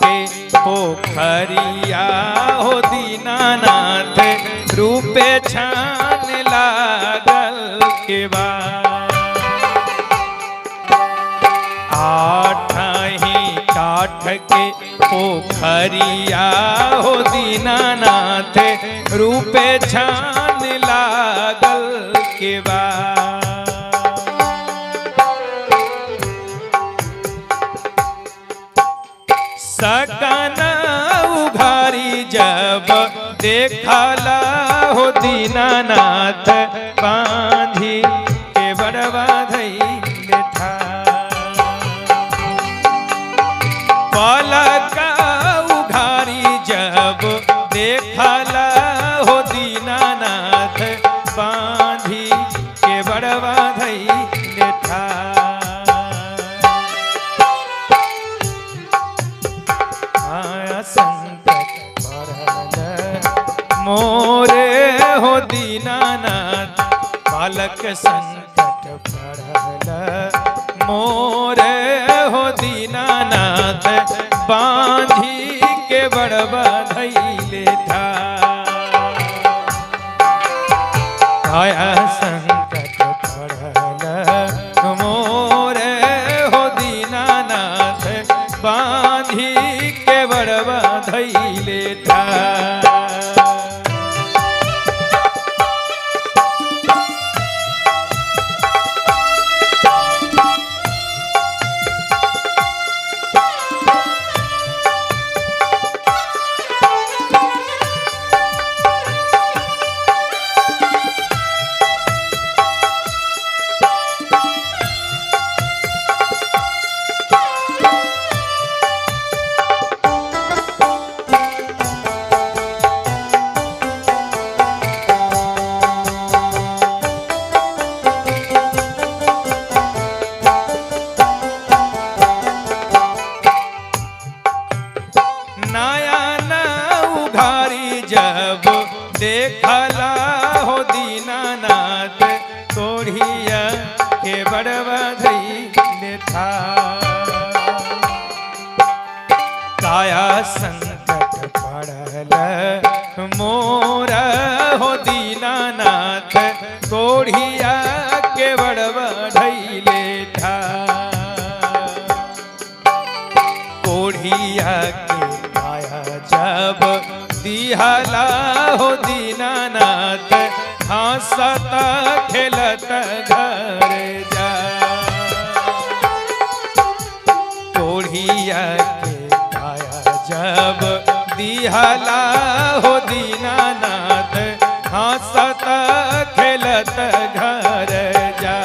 के पोखरिया हो दीनानाथ रूपे छान लागल के बाद। आठही काठ के पोखरिया हो दीनानाथ रूपे छान लागल के बाद। सकन उघारी जब देखला हो दीनानाथ बांधी के बड़वा धइले ठार। पलक उघारी जब देखला हो दीनानाथ बांधी के बड़वा धइले ठार। संकट पड़ल मोरे हो दीनानाथ बालक संकट पड़ल मोरे हो दीनानाथ बांधी के बड़वा धइले ठार। आया संकट पड़ल मोरे हो दीनानाथ बांधी के बड़वा धइले ठार। जब देखला हो दीनानाथ कोढ़िया के बड़वा धइले ठार। काया संकट पड़ल मोरा हो दीनानाथ कोढ़िया के बड़वा धइले ठार। कोढ़िया के काया जब दिहला हो दीनानाथ हंसत खेलत घर जा। कोढ़िया के काया जब दिहला हो दीनानाथ हंसत खेलत घर जा।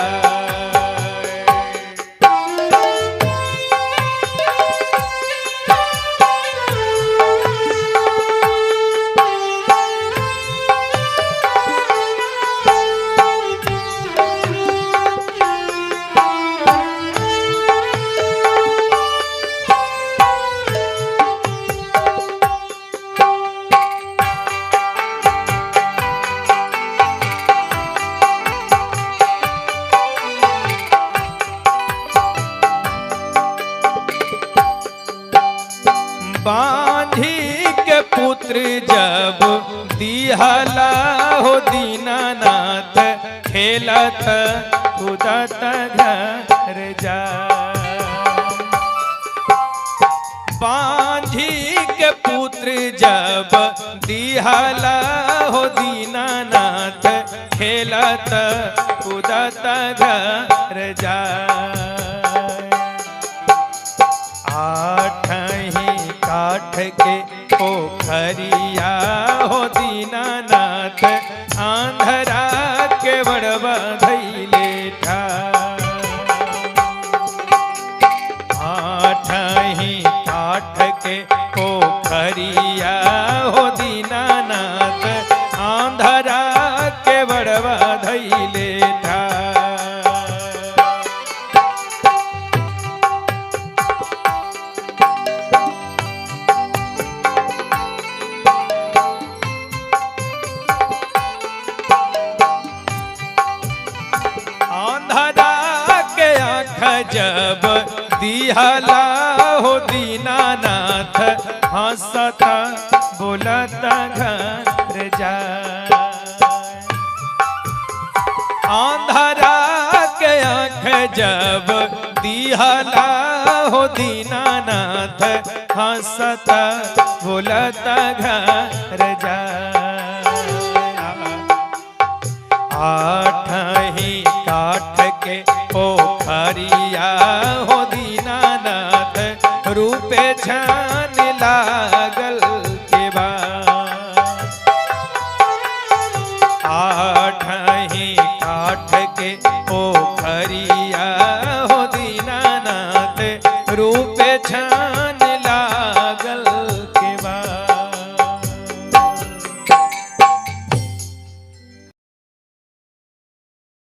बांधी के पुत्र जब दिहला हो दीनानाथ खेलत कूदत घर जा। बांधी के पुत्र जब दिहला हो दीनानाथ खेलत कूदत घर जा। आठही काठ के पोखरिया हो दीनानाथ आंधरा के बड़वा धइले ठार। आठही काठ के पोखरिया हो दीनानाथ आंधरा के बड़वा धइले ठार। जब दिहला हो दीनानाथ हंसता बोलता घर जाए। अंधारा के आँख जब दिहला हो दीनानाथ, हंसता बोलता घर जाए। आठ ही काठ के पोखरिया हो दीनानाथ, रूपे छान लागल के बाद।